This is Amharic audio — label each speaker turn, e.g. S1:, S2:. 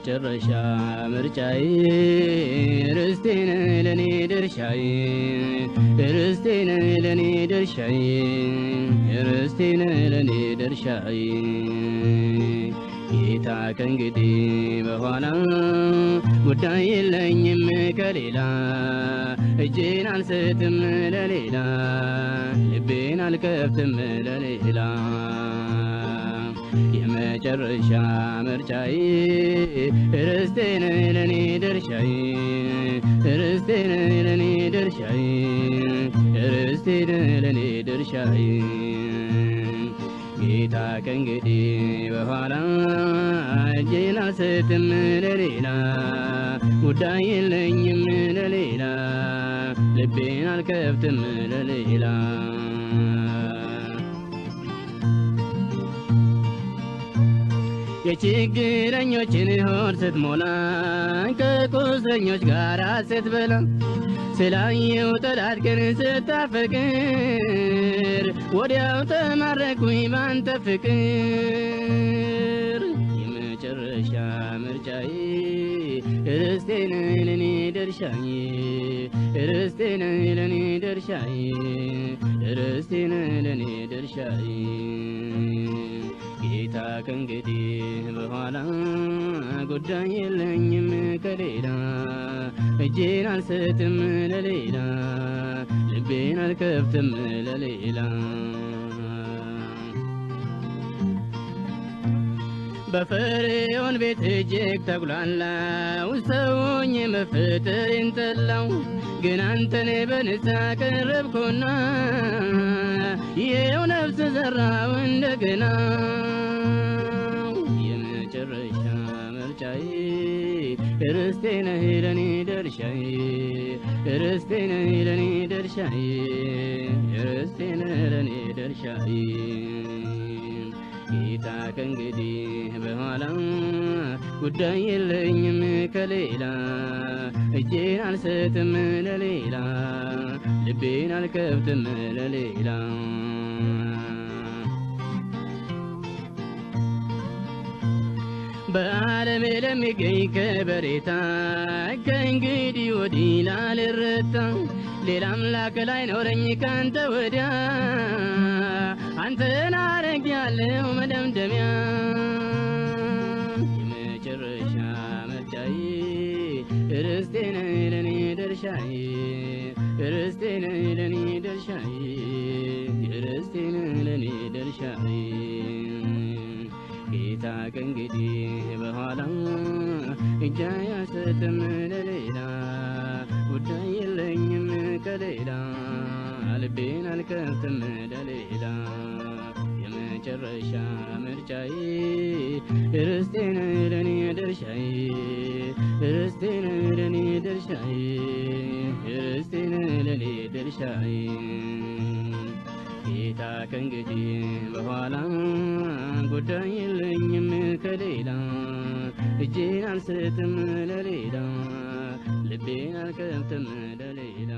S1: የመጨረሻ ምርጫዬ ርስቴን ለኔ ድርሻዬ ርስቴን ለኔ ድርሻዬ ርስቴን ለኔ ድርሻዬ ጌታ ከእንግዲህ በኋላ ጉዳይ የለኝም ከሌላ እጄን አልሰጥም ለሌላ ልቤን አልከፍትም ለሌላ የመጨረሻ ምርጫዬ ርስቴን ለኔ ድርሻዬ ርስቴን ለኔ ድርሻዬ ርስቴን ለኔ ድርሻዬ ጌታ ከእንግዲህ በኋላ እጄን አልሰጥም ለሌላ ጉዳይ የለኝም ለሌላ ልቤን አልከፍትም ለሌላ የችግረኞችን ሆድ ስትሞላ ከቁስለኞች ጋር ስትበላ ስላየው ጠላት ግን ስታፈቅር ወዲያው ተማረኩኝ ባንተ ፍቅር የመጨረሻ ምርጫዬ ርስቴን ለኔ ድርሻዬ ርስቴን ለኔ ድርሻዬ ርስቴን ለኔ ድርሻዬ ጌታ ከእንግዲህ በኋላ ጉዳይ የለኝም ከሌላ እጄን አልሰጥም ለሌላ ልቤን አልከፍትም ለሌላ በፈርዖን ቤት እጅግ ተጉላላው ሰውኝ መፈጠሬን ጠላው ግን አንተን በንስሐ ቀረብኩና ይኸው ነፍስ ዘራው እንደገና የመጨረሻ ምርጫዬ ርስቴን ለኔ ድርሻዬ ርስቴን ለኔ ድርሻዬ ርስቴን ለኔ ድርሻዬ ጌታ ከእንግዲህ በኋላ ጉዳይ የለኝም ከሌላ እጄን አልሰጥም ለሌላ ልቤን አልከፍትም ለሌላ በዓለም ለሚገኝ ከበሬታ ከእንግዲህ ወዲህ ላልረታ ሌላ አምላክ ላይኖረኝ ካንተ ወዲያ አንተን አረግያለሁ መደምደሚያ የመጨረሻ ምርጫዬ ርስቴን ለኔ ድርሻዬ ርስቴን ለኔ ድርሻዬ ርስቴን ለኔ ድርሻዬ ጌታ ከእንግዲህ በኋላ እጄን አልሰጥም ለሌላ ጉዳይ የለኝም ከሌላ ልቤን አልከፍትም ለሌላ የመጨረሻ ምርጫዬ ርስቴን ለኔ ድርሻዬ ርስቴን ለኔ ድርሻዬ ርስቴን ለኔ ድርሻዬ ጌታ ከእንግዲህ በኋላ ጉዳይ የለኝም ከሌላ እጄን አልሰጥም ለሌላ ልቤን አልከፍትም ለሌላ